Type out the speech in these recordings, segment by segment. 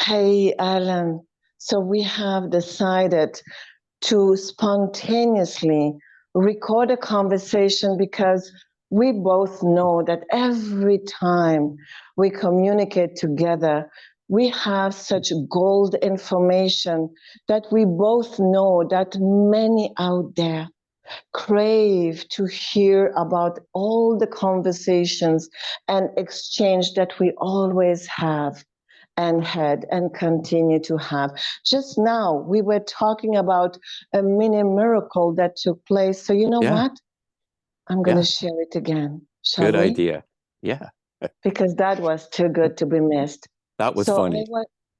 Hey, Alan. So we have decided to spontaneously record a conversation because we both know that every time we communicate together, we have such gold information that we both know that many out there crave to hear about all the conversations and exchange that we always have and had and continue to have. Just now, we were talking about a mini miracle that took place. So, you know Yeah, what? I'm going to yeah. share it again, shall Good we? idea. Yeah, Because that was too good to be missed. that was So, funny.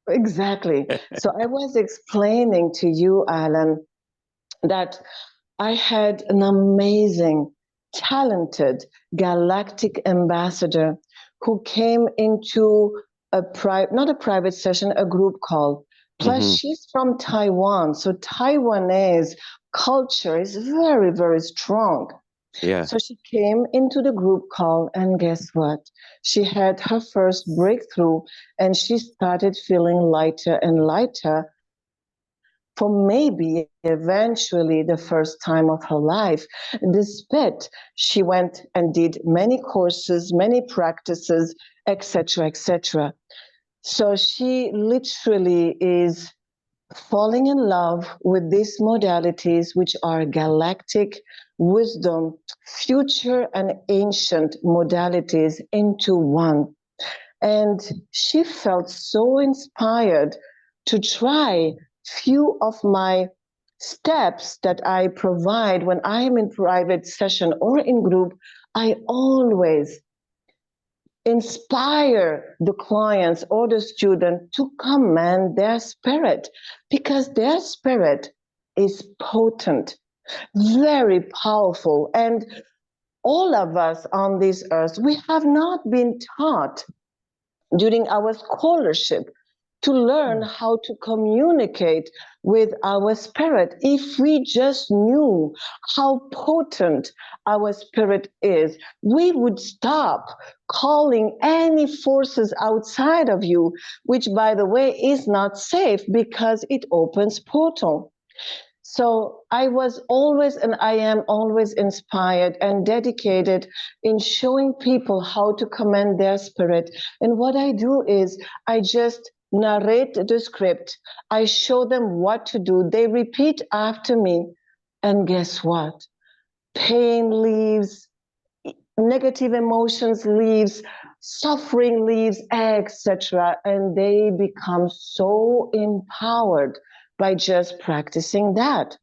exactly. So, I was explaining to you, Alan, that I had an amazing, talented galactic ambassador who came into not a private session, a group call. Plus, Hmm. she's from Taiwan, so Taiwanese culture is very, very strong. Yeah. So she came into the group call, and guess what? She had her first breakthrough, and she started feeling lighter and lighter for maybe eventually the first time of her life. Despite she went and did many courses, many practices, etc., etc. So she literally is falling in love with these modalities, which are galactic wisdom, future and ancient modalities into one. And she felt so inspired to try few of my steps that I provide when I am in private session or in group. I always inspire the clients or the student to command their spirit, because their spirit is potent, very powerful. And all of us on this earth, we have not been taught during our scholarship to learn how to communicate with our spirit. If we just knew how potent our spirit is, we would stop calling any forces outside of you, which, by the way, is not safe because it opens portal. So I was always, and I am always inspired and dedicated in showing people how to command their spirit. And what I do is I just narrate the script. I show them what to do. They repeat after me. And guess what? Pain leaves, negative emotions leaves, suffering leaves, etc. And they become so empowered by just practicing that.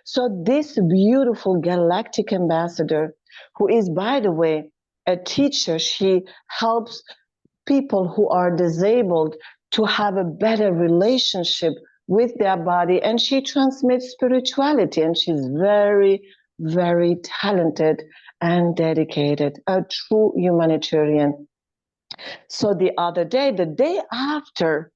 So this beautiful galactic ambassador, who is, by the way, a teacher, she helps people who are disabled to have a better relationship with their body, and she transmits spirituality, and she's very, very talented and dedicated, a true humanitarian. So the other day, the day after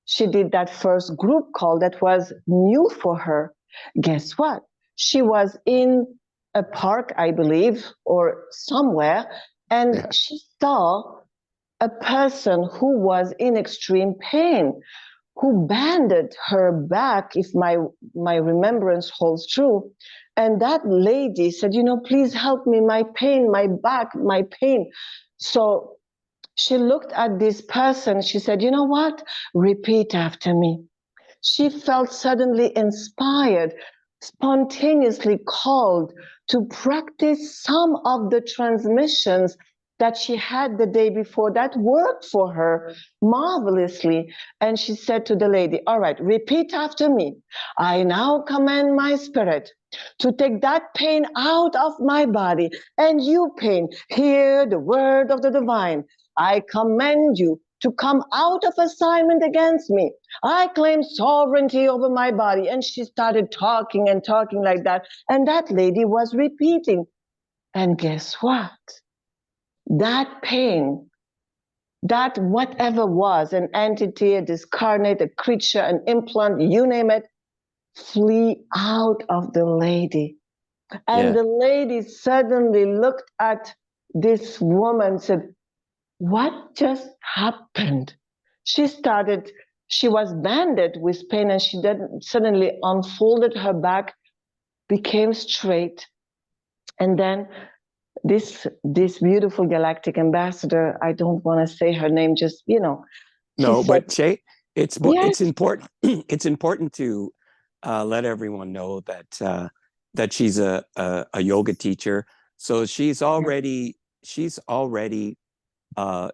she did that first group call that was new for her, guess what? She was in a park, I believe, or somewhere, and Yeah. she saw a person who was in extreme pain, who banded her back, if my remembrance holds true. And that lady said, please help me, my pain, my back, my pain. So she looked at this person. She said, you know what? Repeat after me. She felt suddenly inspired, spontaneously called to practice some of the transmissions that she had the day before that worked for her marvelously. And she said to the lady, all right, repeat after me. I now command my spirit to take that pain out of my body. And you, pain, hear the word of the divine. I command you to come out of assignment against me. I claim sovereignty over my body. And she started talking and talking like that. And that lady was repeating. And guess what? That pain, that whatever was, an entity, a discarnate, a creature, an implant, you name it, flee out of the lady. And Yeah. the lady suddenly looked at this woman and said, what just happened? She started She was banded with pain, and she then suddenly unfolded her back, became straight. And then this beautiful Galactic Ambassador, I don't want to say her name, just, she No, said, but Shay, yes, it's important. It's important to let everyone know that she's a yoga teacher. So she's already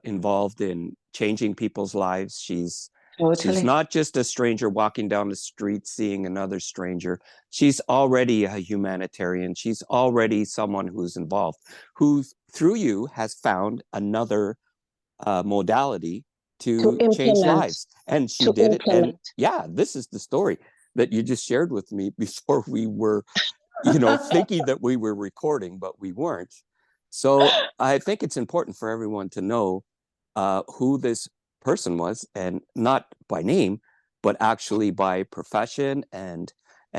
involved in changing people's lives. She's totally. not just a stranger walking down the street seeing another stranger. She's already a humanitarian. She's already someone who's involved, who through you has found another modality To to change implement, lives. And she to did it. And implement. yeah, this is the story that you just shared with me before we were, thinking that we were recording, but we weren't. So I think it's important for everyone to know who this person was, and not by name, but actually by profession, and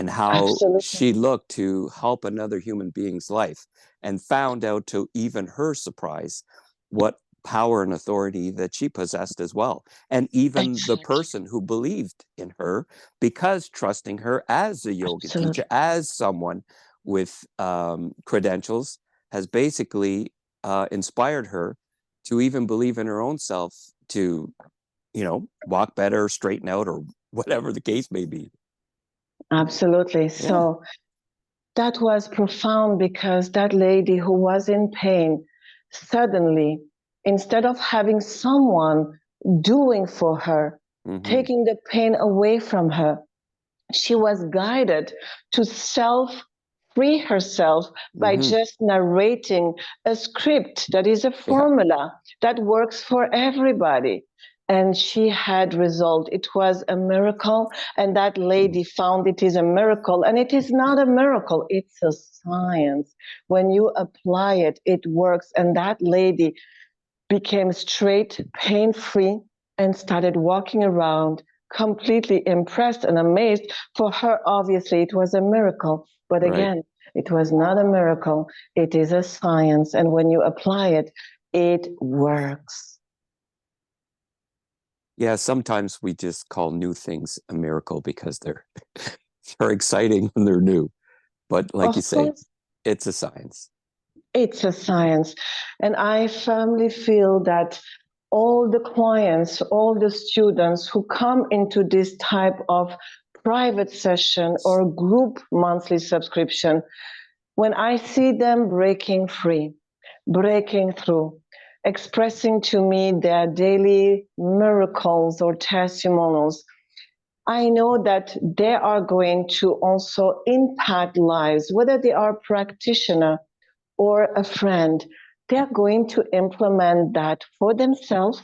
how Absolutely. she looked to help another human being's life, and found out, to even her surprise, what power and authority that she possessed as well. And even the Exactly. person who believed in her, because trusting her as a yoga teacher, Absolutely. as someone with credentials, has basically inspired her to even believe in her own self, to, walk better, straighten out, or whatever the case may be. Absolutely. Yeah. So that was profound, because that lady who was in pain, suddenly, instead of having someone doing for her, Mm-hmm. taking the pain away from her, she was guided to self free herself by Mm-hmm. just narrating a script that is a Yeah. formula that works for everybody. And she had result. It was a miracle. And that lady found it is a miracle. And it is not a miracle, it's a science. When you apply it, it works. And that lady became straight, pain free, and started walking around completely impressed and amazed. For her, obviously, it was a miracle. But Right. again, it was not a miracle, it is a science. And when you apply it, it works. Yeah. Sometimes we just call new things a miracle because they're exciting when they're new. But like you Of say, course, it's a science. it's a science. And I firmly feel that all the clients, all the students who come into this type of private session or group monthly subscription, when I see them breaking free, breaking through, expressing to me their daily miracles or testimonials, I know that they are going to also impact lives, whether they are a practitioner or a friend. They're going to implement that for themselves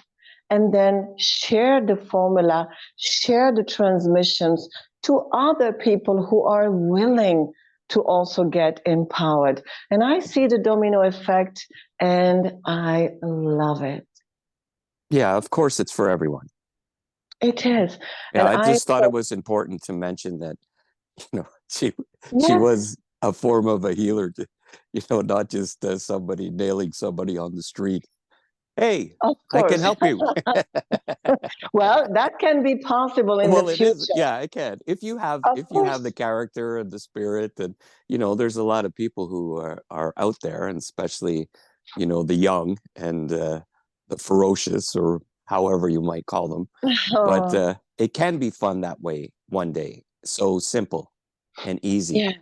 and then share the formula, share the transmissions to other people who are willing to also get empowered. And I see the domino effect, and I love it. Yeah. Of course, it's for everyone. It is. Yeah. And I I just thought it felt, was important to mention that, she yes, was a form of a healer, not just somebody nailing somebody on the street. Hey, of I can course. help you. Well, that can be possible in the Well, it is. future. Yeah, I can. If you have Of if you have the course. character and the spirit, and there's a lot of people who are out there, and especially, the young and the ferocious, or however you might call them. But Oh, it can be fun that way one day. So simple and easy. yeah.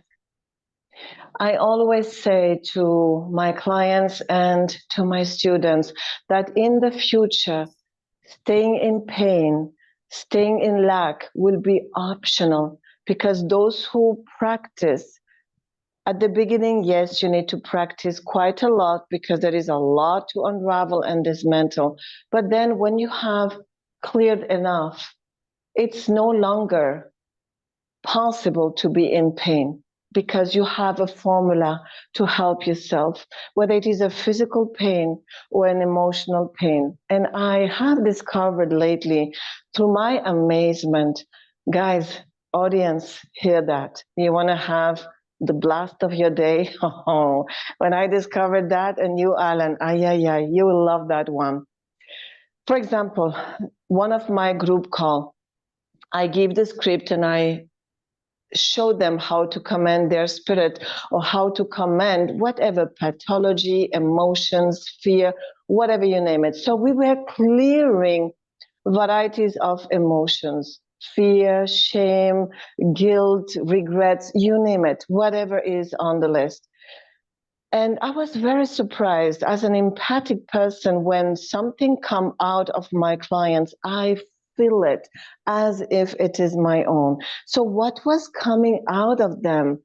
I always say to my clients and to my students that in the future, staying in pain, staying in lack will be optional, because those who practice at the beginning, yes, you need to practice quite a lot because there is a lot to unravel and dismantle. But then when you have cleared enough, it's no longer possible to be in pain, because you have a formula to help yourself, whether it is a physical pain or an emotional pain. And I have discovered lately, to my amazement, guys, audience, hear that. You want to have the blast of your day? Oh, when I discovered that, and you, Alan, you will love that one. For example, one of my group call. I give the script and I show them how to command their spirit, or how to command whatever pathology, emotions, fear, whatever you name it. So we were clearing varieties of emotions: fear, shame, guilt, regrets, you name it, whatever is on the list. And I was very surprised as an empathic person, when something come out of my clients, I feel it as if it is my own. So what was coming out of them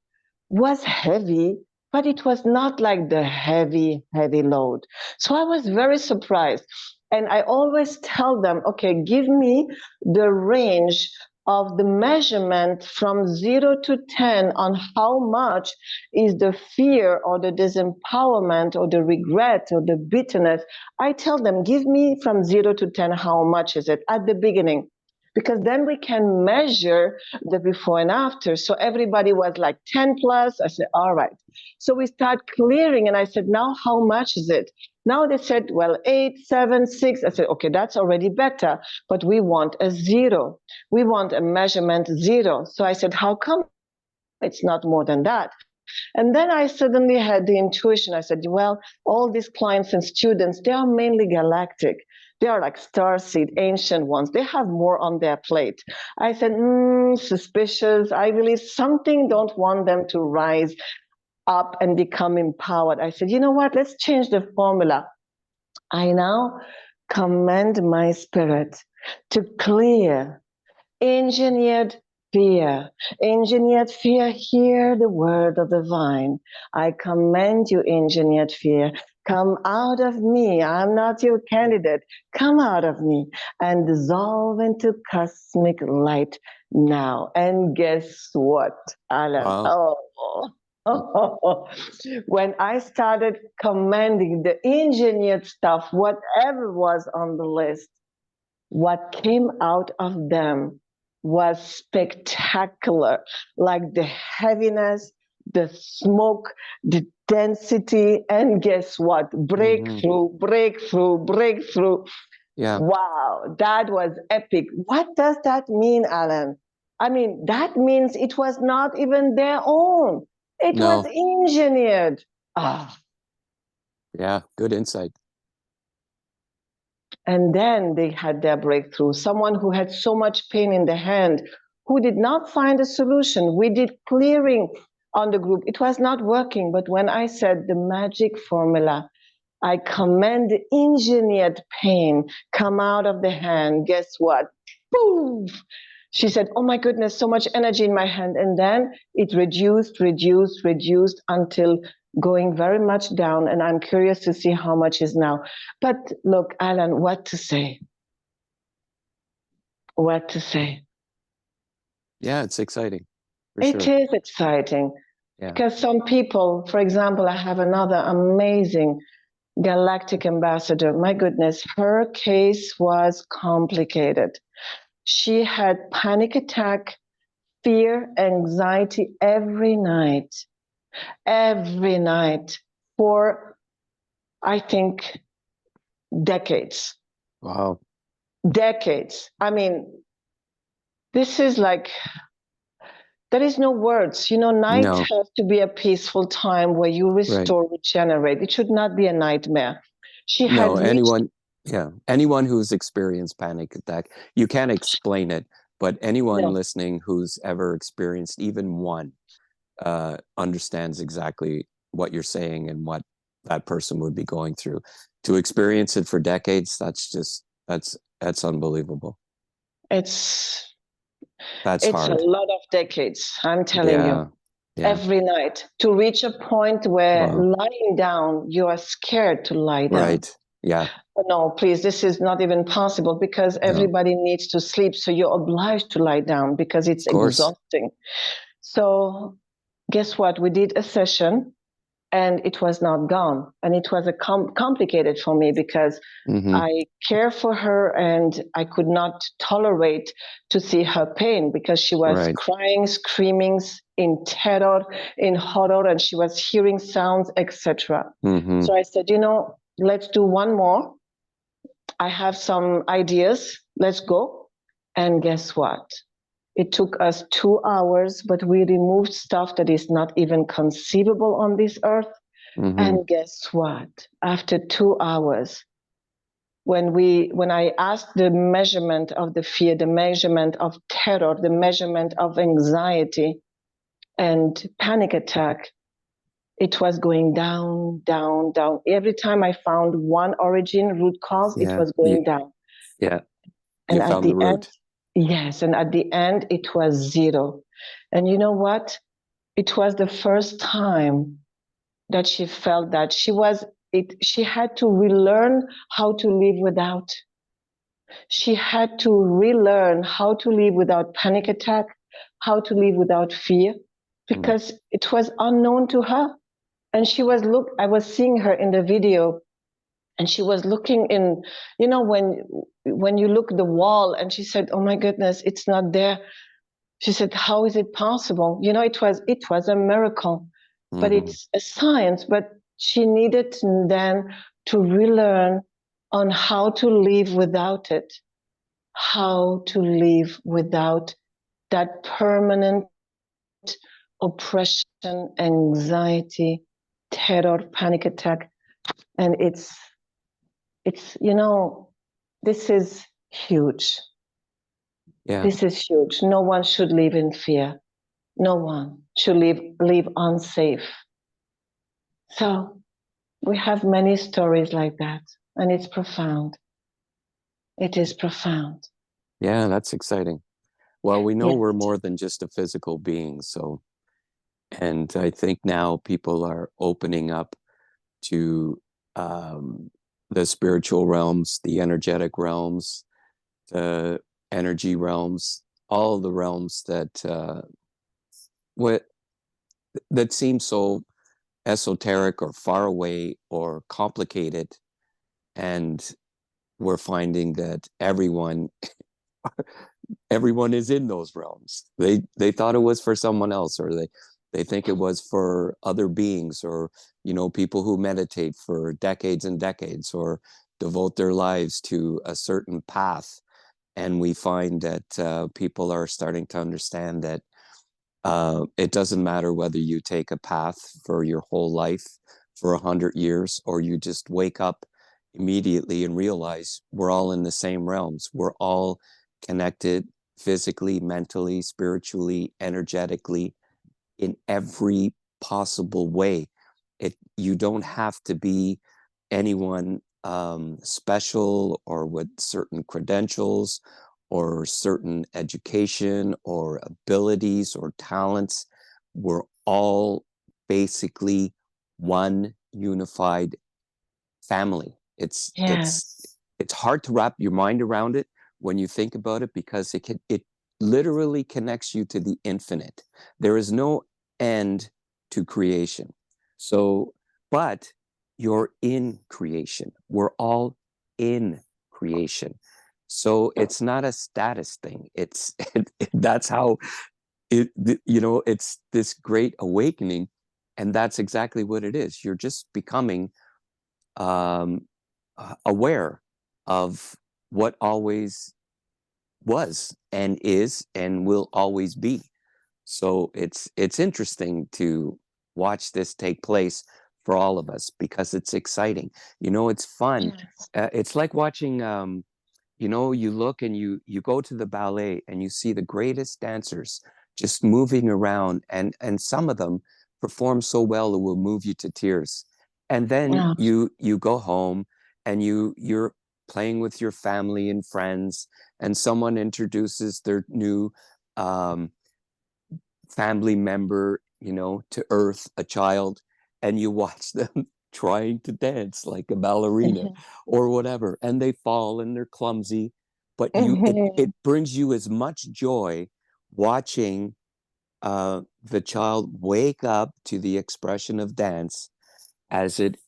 was heavy, but it was not like the heavy, heavy load. So I was very surprised. And I always tell them, okay, give me the range of the measurement from 0 to 10 on how much is the fear or the disempowerment or the regret or the bitterness. I tell them, give me from 0 to 10, how much is it at the beginning? Because then we can measure the before and after. So everybody was like 10 plus. I said, all right. So we start clearing, and I said, now how much is it? Now they said, well, 8, 7, 6. I said, okay, that's already better, but we want a 0. We want a measurement 0. So I said, how come it's not more than that? And then I suddenly had the intuition. I said, well, all these clients and students, they are mainly galactic. They are like starseed, ancient ones. They have more on their plate. I said, suspicious. I believe something don't want them to rise up and become empowered. I said, you know what? Let's change the formula. I now command my spirit to clear engineered fear. Engineered fear, hear the word of the vine. I command you, engineered fear. Come out of me. I'm not your candidate. Come out of me and dissolve into cosmic light now. And guess what, Alan? Wow. Oh. When I started commanding the engineered stuff, whatever was on the list, what came out of them was spectacular. Like the heaviness, the smoke, the density, and guess what? Breakthrough, breakthrough, breakthrough. Yeah. Wow, that was epic. What does that mean, Alan? I mean, that means it was not even their own. It was engineered. Ah. Yeah, good insight. And then they had their breakthrough. Someone who had so much pain in the hand, who did not find a solution. We did clearing on the group. It was not working. But when I said the magic formula, I command the engineered pain come out of the hand. Guess what? Boom! She said, oh my goodness, so much energy in my hand. And then it reduced until going very much down. And I'm curious to see how much is now. But look, Alan, what to say? What to say? Yeah, it's exciting. It is exciting. Yeah. Because some people, for example, I have another amazing Galactic Ambassador. My goodness, her case was complicated. She had panic attack, fear, anxiety every night for, I think, decades. Wow. Decades. I mean, this is like, there is no words. You know, night has to be a peaceful time where you restore, regenerate. It should not be a nightmare. She had anyone who's experienced panic attack, you can't explain it, but anyone listening who's ever experienced even one understands exactly what you're saying and what that person would be going through. To experience it for decades, that's unbelievable. It's hard. A lot of decades, I'm telling you. Every night, to reach a point where lying down, you are scared to lie down. Right. Yeah. No, please, this is not even possible, because everybody needs to sleep. So you're obliged to lie down because it's exhausting. So guess what? We did a session and it was not gone. And it was complicated for me because I care for her and I could not tolerate to see her pain, because she was crying, screaming in terror, in horror, and she was hearing sounds, etc. So I said, let's do one more. I have some ideas. Let's go. And guess what? It took us 2 hours, but we removed stuff that is not even conceivable on this earth. Mm-hmm. And guess what? After 2 hours, when I asked the measurement of the fear, the measurement of terror, the measurement of anxiety and panic attack, it was going down, down, down. Every time I found one origin root cause, it was going down. Yeah. And You at found the the root. end, yes, and at the end, it was zero. And you know what? It was the first time that she felt that she had to relearn how to live without. She had to relearn how to live without panic attack, how to live without fear, because it was unknown to her. And I was seeing her in the video, and she was looking in, when you look at the wall, and she said, oh my goodness, it's not there. She said, how is it possible? It was a miracle, but it's a science. But she needed then to relearn on how to live without it, how to live without that permanent oppression, anxiety, terror, panic attack. And it's this is huge. Yeah. This is huge. No one should live in fear. No one should live unsafe. So we have many stories like that, and it's profound. It is profound. Yeah, that's exciting. Well, we know Yes. we're more than just a physical being, and I think now people are opening up to the spiritual realms, the energetic realms, the energy realms, all the realms that seem so esoteric or far away or complicated, and we're finding that everyone is in those realms. They thought it was for someone else, or they think it was for other beings, or people who meditate for decades and decades, or devote their lives to a certain path. And we find that people are starting to understand that it doesn't matter whether you take a path for your whole life, for 100 years, or you just wake up immediately and realize we're all in the same realms. We're all connected physically, mentally, spiritually, energetically, in every possible way. You don't have to be anyone special or with certain credentials or certain education or abilities or talents. We're all basically one unified family. It's hard to wrap your mind around it when you think about it, because it literally connects you to the infinite. There is no end to creation. So, but you're in creation. We're all in creation. So it's not a status thing. That's how it's this great awakening, and that's exactly what it is. You're just becoming aware of what always was and is and will always be. So it's interesting to watch this take place for all of us, because it's exciting. It's fun. Yes. It's like watching, you look and you go to the ballet and you see the greatest dancers just moving around, and some of them perform so well it will move you to tears. And then you go home and you're playing with your family and friends, and someone introduces their new family member, to earth, a child, and you watch them trying to dance like a ballerina or whatever, and they fall and they're clumsy, but it brings you as much joy watching the child wake up to the expression of dance as it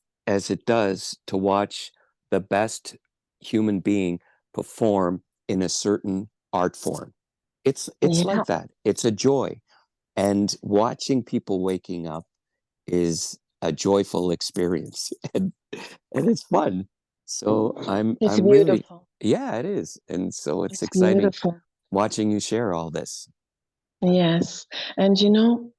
does to watch the best human being perform in a certain art form. It's like that. It's a joy. And watching people waking up is a joyful experience, and it's fun. So It's I'm really, beautiful. yeah, it is. And so it's exciting. Beautiful. watching you share all this. Yes. And you know,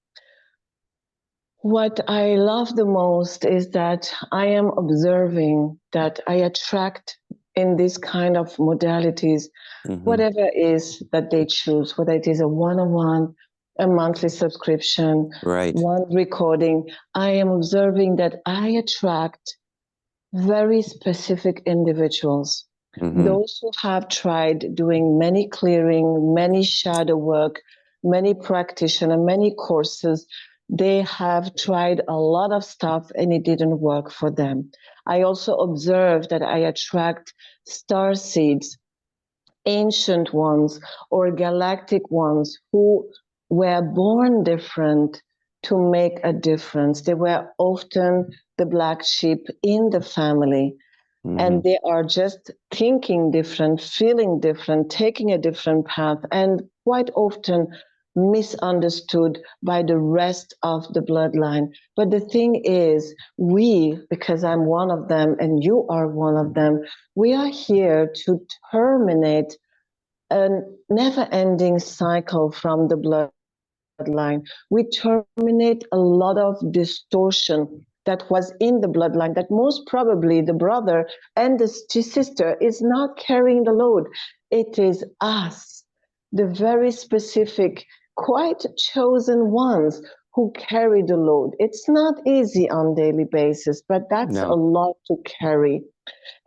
what I love the most is that I am observing that I attract in this kind of modalities, whatever it is that they choose, whether it is a one-on-one, a monthly subscription, Right. one recording. I am observing that I attract very specific individuals. Those who have tried doing many clearing, many shadow work, many practitioner, many courses, they have tried a lot of stuff and it didn't work for them. I also observe that I attract star seeds, ancient ones or galactic ones who were born different to make a difference. They were often the black sheep in the family. And they are just thinking different, feeling different, taking a different path, and quite often misunderstood by the rest of the bloodline. But the thing is, we, because I'm one of them and you are one of them, we are here to terminate a never-ending cycle from the bloodline. We terminate a lot of distortion that was in the bloodline, that most probably the brother and the sister is not carrying the load. It is us, the very specific, quite chosen ones who carry the load. It's not easy on a daily basis, but that's a lot to carry.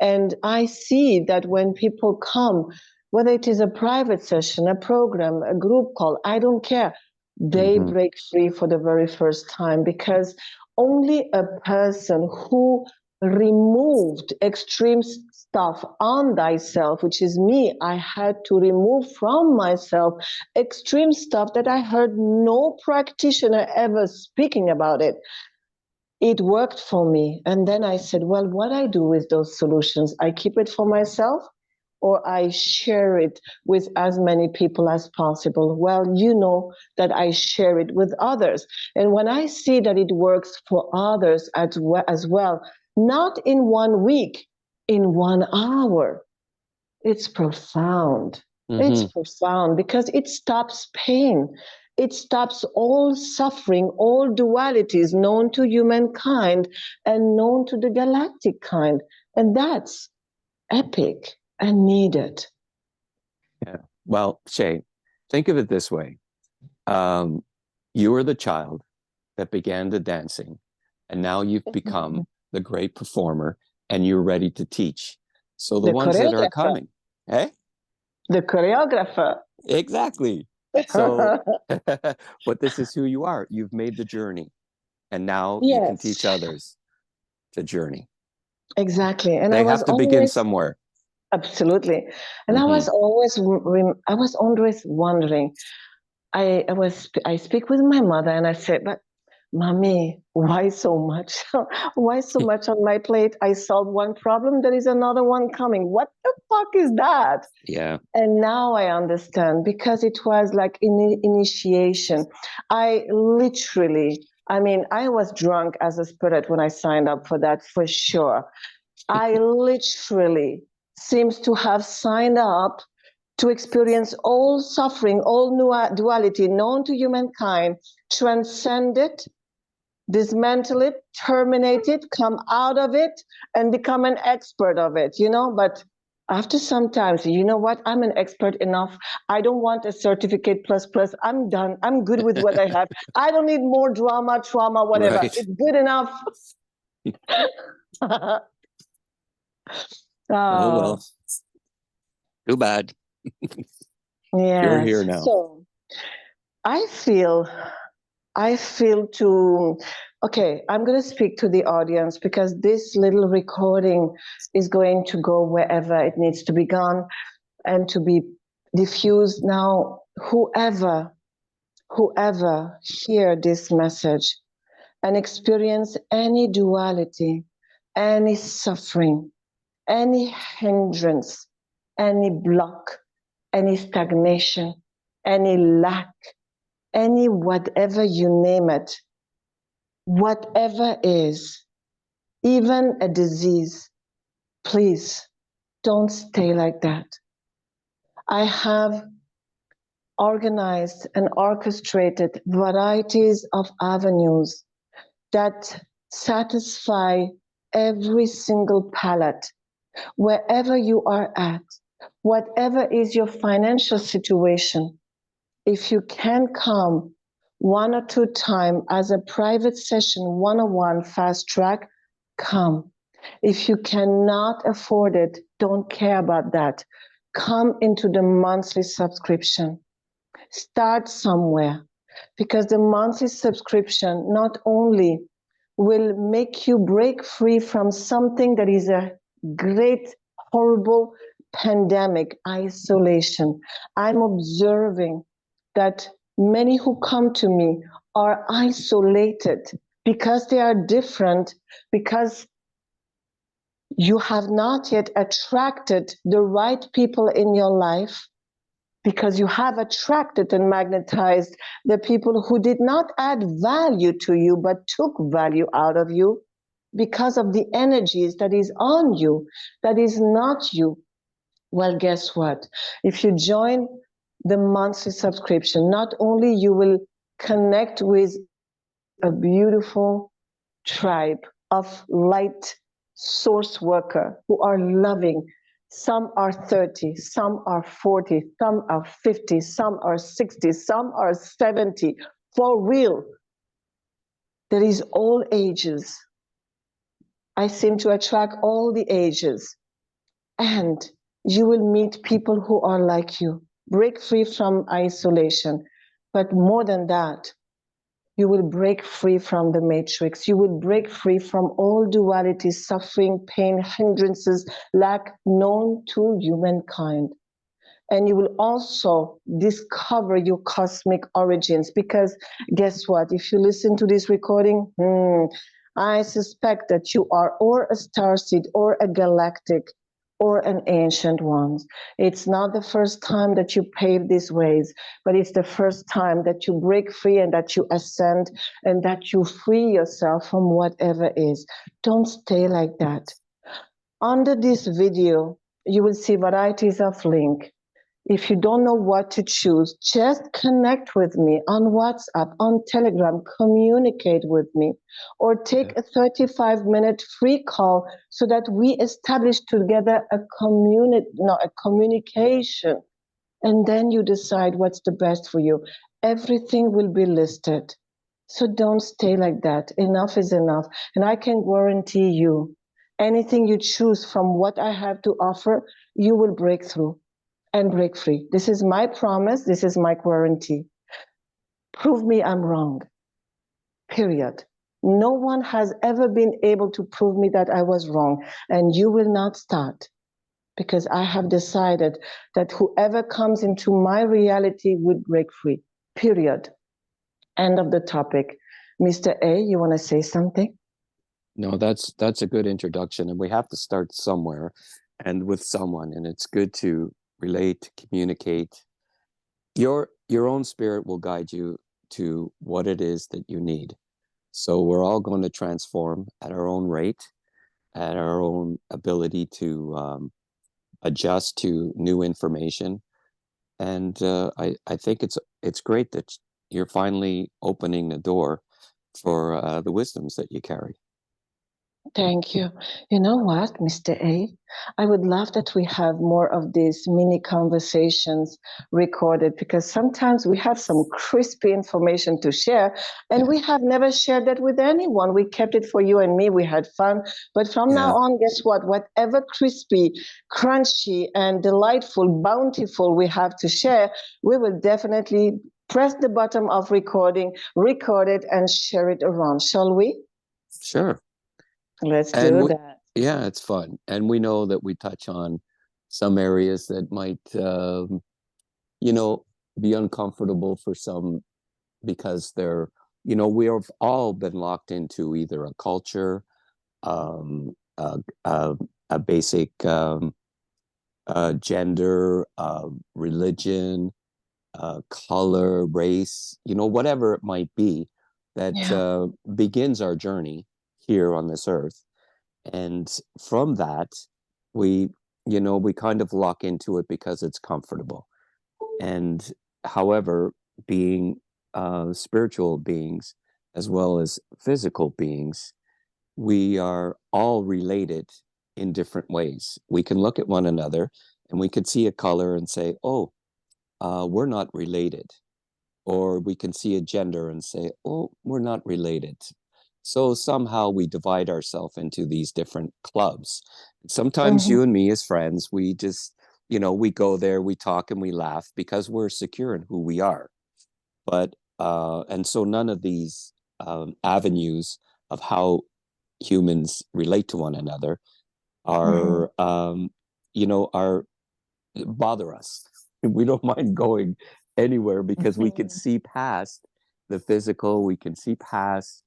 And I see that when people come, whether it is a private session, a program, a group call, I don't care, they break free for the very first time, because only a person who removed extreme stuff on thyself, which is me, I had to remove from myself extreme stuff that I heard no practitioner ever speaking about it. It worked for me. And then I said, well, what I do with those solutions, I keep it for myself or I share it with as many people as possible. Well, you know that I share it with others. And when I see that it works for others as well, not in 1 week, in 1 hour, it's profound. It's profound because it stops pain. It stops all suffering, all dualities known to humankind and known to the galactic kind. And that's epic and needed. Yeah. Well, Shay, think of it this way. You were the child that began the dancing, and now you've become the great performer and you're ready to teach. So the ones that are coming, eh? The choreographer. Exactly. So, but this is who you are. You've made the journey, and now you can teach others to journey. Exactly. And they have to begin somewhere. Absolutely. And I was always wondering, I speak with my mother and I said, but Mommy, why so much? Why so much on my plate? I solved one problem, there is another one coming. What the fuck is that? Yeah. And now I understand, because it was like initiation. I was drunk as a spirit when I signed up for that, for sure. I literally seems to have signed up to experience all suffering, all duality known to humankind, transcend it, dismantle it, terminate it, come out of it, and become an expert of it, But after some time, you know what? I'm an expert enough. I don't want a certificate plus. I'm done. I'm good with what I have. I don't need more drama, trauma, whatever. Right. It's good enough. Oh, well. Too bad. Yes. You're here now. So I feel okay, I'm going to speak to the audience, because this little recording is going to go wherever it needs to be gone and to be diffused. Now, whoever hear this message and experience any duality, any suffering, any hindrance, any block, any stagnation, any lack, any whatever you name it, whatever is, even a disease, please don't stay like that. I have organized and orchestrated varieties of avenues that satisfy every single palate, wherever you are at, whatever is your financial situation. If you can come 1 or 2 times as a private session, one-on-one, fast track, come. If you cannot afford it, don't care about that. Come into the monthly subscription. Start somewhere, because the monthly subscription not only will make you break free from something that is a great, horrible pandemic, isolation. I'm observing that many who come to me are isolated because they are different, because you have not yet attracted the right people in your life, because you have attracted and magnetized the people who did not add value to you but took value out of you because of the energies that is on you, that is not you. Well, guess what? If you join the monthly subscription, not only you will connect with a beautiful tribe of light source worker who are loving. Some are 30, some are 40, some are 50, some are 60, some are 70. For real, there is all ages. I seem to attract all the ages. And you will meet people who are like you. Break free from isolation. But more than that, you will break free from the matrix. You will break free from all dualities, suffering, pain, hindrances, lack known to humankind. And you will also discover your cosmic origins, because guess what? If you listen to this recording, I suspect that you are or a starseed or a galactic or an ancient one. It's not the first time that you pave these ways, but it's the first time that you break free and that you ascend and that you free yourself from whatever is. Don't stay like that. Under this video, you will see varieties of link. If you don't know what to choose, just connect with me on WhatsApp, on Telegram, communicate with me, or take a 35-minute free call so that we establish together a communication. And then you decide what's the best for you. Everything will be listed. So don't stay like that. Enough is enough. And I can guarantee you, anything you choose from what I have to offer, you will break through and break free. This is my promise. This is my guarantee. Prove me I'm wrong. Period. No one has ever been able to prove me that I was wrong, and you will not start, because I have decided that whoever comes into my reality would break free. Period. End of the topic. Mr. A, you want to say something? No, that's a good introduction, and we have to start somewhere and with someone, and it's good to relate, communicate. Your own spirit will guide you to what it is that you need. So we're all going to transform at our own rate, at our own ability to adjust to new information. And I think it's great that you're finally opening the door for the wisdoms that you carry. Thank you. You know what, Mr. A? I would love that we have more of these mini conversations recorded, because sometimes we have some crispy information to share, and we have never shared that with anyone. We kept it for you and me. We had fun. But from now on, guess what? Whatever crispy, crunchy, and delightful, bountiful we have to share, we will definitely press the button of recording, record it, and share it around. Shall we? Sure. Let's do that. Yeah, it's fun. And we know that we touch on some areas that might, be uncomfortable for some, because they're, we have all been locked into either a culture, a basic gender, religion, color, race, whatever it might be that begins our journey here on this earth. And from that, we kind of lock into it because it's comfortable. And however, being spiritual beings as well as physical beings, we are all related in different ways. We can look at one another and we could see a color and say, oh, we're not related. Or we can see a gender and say, oh, we're not related. So somehow we divide ourselves into these different clubs. Sometimes you and me as friends, we just, we go there, we talk and we laugh because we're secure in who we are. But, and so none of these avenues of how humans relate to one another are, are bother us. We don't mind going anywhere because we can see past the physical, we can see past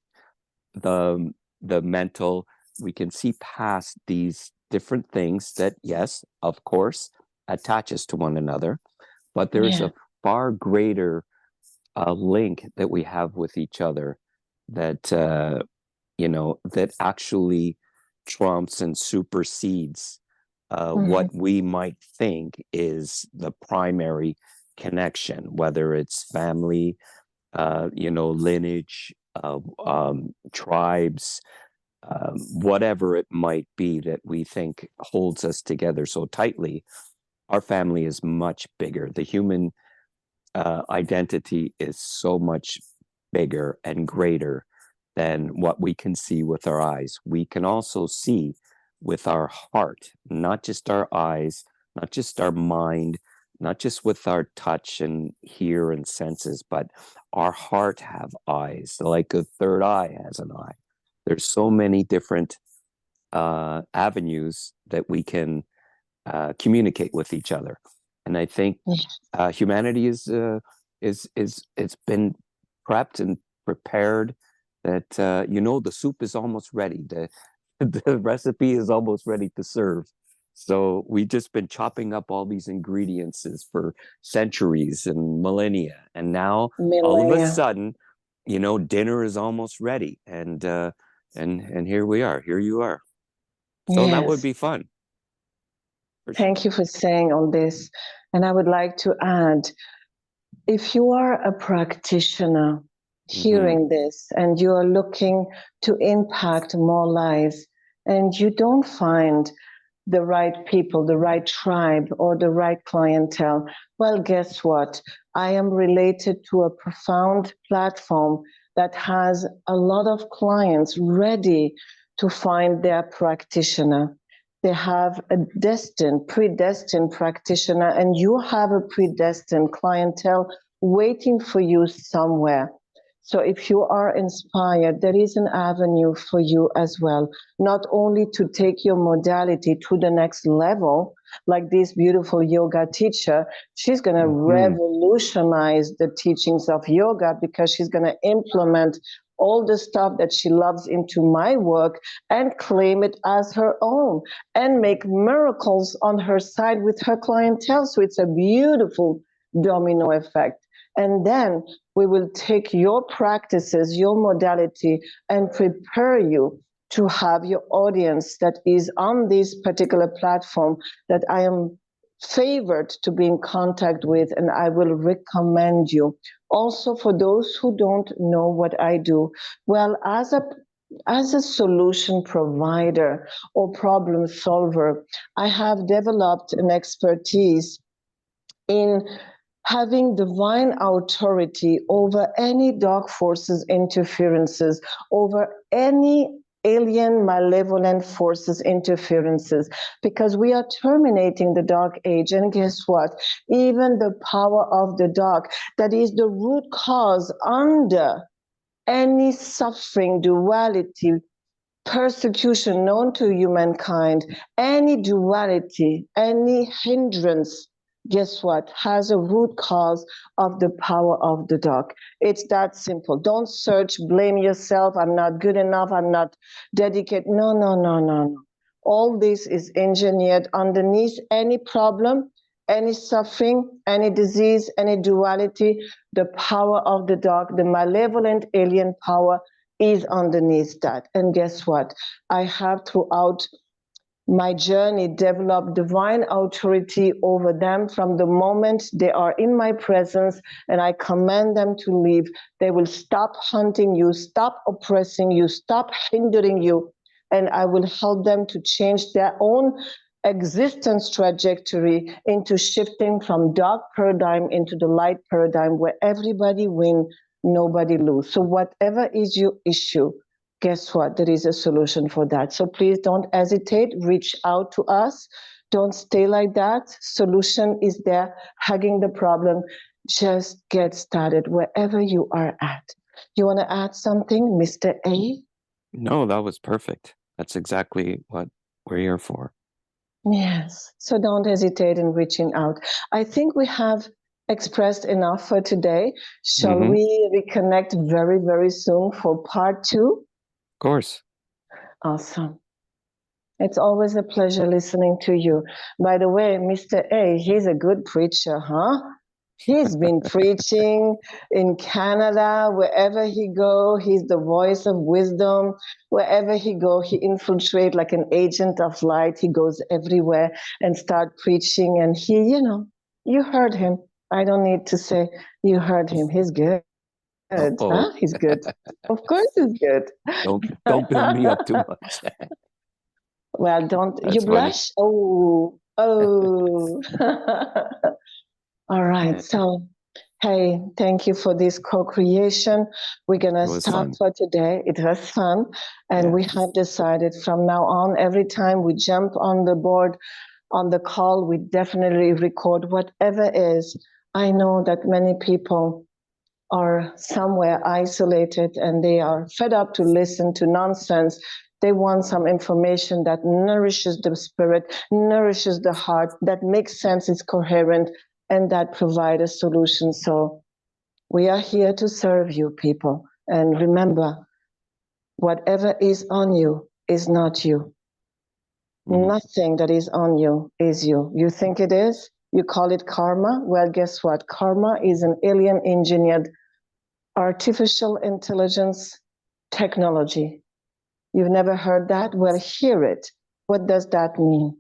the mental, we can see past these different things that, yes, of course, attach us to one another, but there's a far greater link that we have with each other that that actually trumps and supersedes what we might think is the primary connection, whether it's family, lineage, tribes, whatever it might be that we think holds us together so tightly. Our family is much bigger. The human identity is so much bigger and greater than what we can see with our eyes. We can also see with our heart, not just our eyes, not just our mind, not just with our touch and hear and senses, but our heart have eyes, like a third eye has an eye. There's so many different avenues that we can communicate with each other. And I think humanity is it's been prepped and prepared that the soup is almost ready. The recipe is almost ready to serve. So we've just been chopping up all these ingredients for centuries and millennia. And now all of a sudden, dinner is almost ready. And here we are. Here you are. So that would be fun. Thank you for saying all this. And I would like to add, if you are a practitioner hearing this and you are looking to impact more lives and you don't find the right people, the right tribe, or the right clientele, well, guess what? I am related to a profound platform that has a lot of clients ready to find their practitioner. They have a predestined practitioner, and you have a predestined clientele waiting for you somewhere. So if you are inspired, there is an avenue for you as well, not only to take your modality to the next level, like this beautiful yoga teacher. She's going to revolutionize the teachings of yoga because she's going to implement all the stuff that she loves into my work and claim it as her own and make miracles on her side with her clientele. So it's a beautiful domino effect. And then we will take your practices, your modality, and prepare you to have your audience that is on this particular platform that I am favored to be in contact with, and I will recommend you. Also, for those who don't know what I do, well, as a solution provider or problem solver, I have developed an expertise in having divine authority over any dark forces interferences, over any alien malevolent forces interferences, because we are terminating the dark age. And guess what? Even the power of the dark, that is the root cause under any suffering, duality, persecution known to humankind, any duality, any hindrance, guess what, has a root cause of the power of the dark. It's that simple. Don't search, blame yourself. I'm not good enough. I'm not dedicated. No, no, no, no, no. All this is engineered underneath any problem, any suffering, any disease, any duality. The power of the dark, the malevolent alien power is underneath that. And guess what? I have throughout my journey, develop divine authority over them from the moment they are in my presence, and I command them to leave. They will stop hunting you, stop oppressing you, stop hindering you, and I will help them to change their own existence trajectory into shifting from dark paradigm into the light paradigm where everybody win, nobody lose. So whatever is your issue, guess what? There is a solution for that. So please don't hesitate. Reach out to us. Don't stay like that. Solution is there. Hugging the problem. Just get started wherever you are at. You want to add something, Mr. A? No, that was perfect. That's exactly what we're here for. Yes. So don't hesitate in reaching out. I think we have expressed enough for today. Shall we reconnect very, very soon for part 2? Of course. Awesome. It's always a pleasure listening to you. By the way, Mr. A, he's a good preacher, huh? He's been preaching in Canada, wherever he go, he's the voice of wisdom. Wherever he go, he infiltrates like an agent of light. He goes everywhere and start preaching. And he, you heard him. I don't need to say you heard him. He's good. Huh? He's good. Of course he's good. Don't build me up too much. Well, don't. That's you funny. blush? Oh. All right. Yeah. So, hey, thank you for this co-creation. We're going to stop fun. for today. It was fun. And we have decided from now on, every time we jump on the board, on the call, we definitely record whatever is. I know that many people are somewhere isolated and they are fed up to listen to nonsense. They want some information that nourishes the spirit, nourishes the heart, that makes sense, is coherent, and that provide a solution. So we are here to serve you, people. And remember, whatever is on you is not you. Nothing that is on you is you. You think it is? You call it karma? Well, guess what? Karma is an alien engineered artificial intelligence technology. You've never heard that? Well, hear it. What does that mean?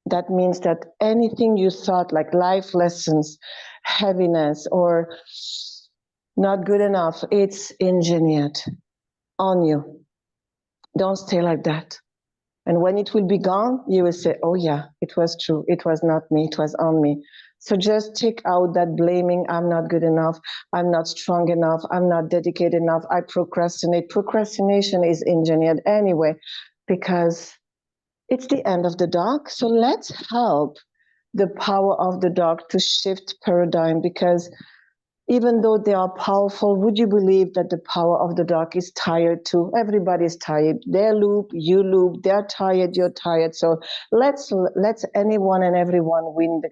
That means that anything you thought like life lessons, heaviness, or not good enough, it's engineered on you. Don't stay like that. And when it will be gone, you will say, oh yeah, it was true. It was not me, it was on me. So just take out that blaming, I'm not good enough, I'm not strong enough, I'm not dedicated enough, I procrastinate. Procrastination is engineered anyway, because it's the end of the dark. So let's help the power of the dark to shift paradigm, because even though they are powerful, would you believe that the power of the dark is tired too? Everybody's tired. They loop, you loop, they're tired, you're tired. So let's anyone and everyone win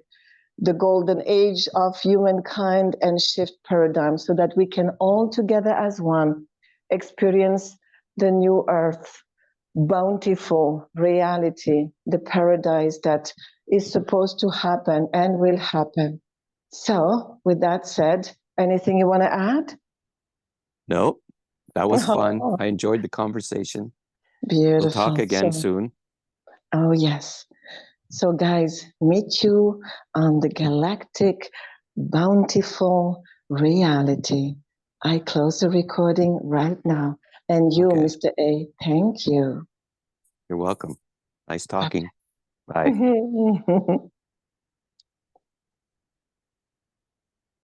the golden age of humankind and shift paradigm so that we can all together as one experience the new earth, bountiful reality, the paradise that is supposed to happen and will happen. So with that said, anything you want to add? No, that was fun. I enjoyed the conversation. Beautiful. We'll talk again soon. Oh, yes. So guys, meet you on the galactic, bountiful reality. I close the recording right now. And you, Mr. A, thank you. You're welcome. Nice talking. Okay. Bye.